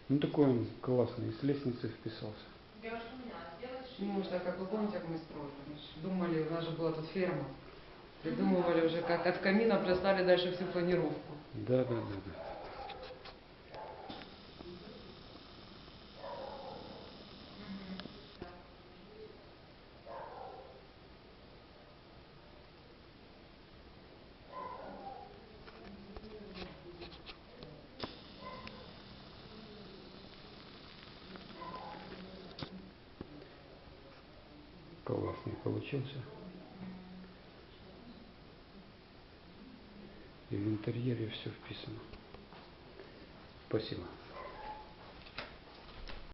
Ну такой он классный, с лестницы вписался. Может, как вы помните, как мы строили? Думали, у нас же была тут ферма. Придумывали уже, как от камина плясали дальше всю планировку. Да, да, да, да. Классный получился. И в интерьере все вписано. Спасибо.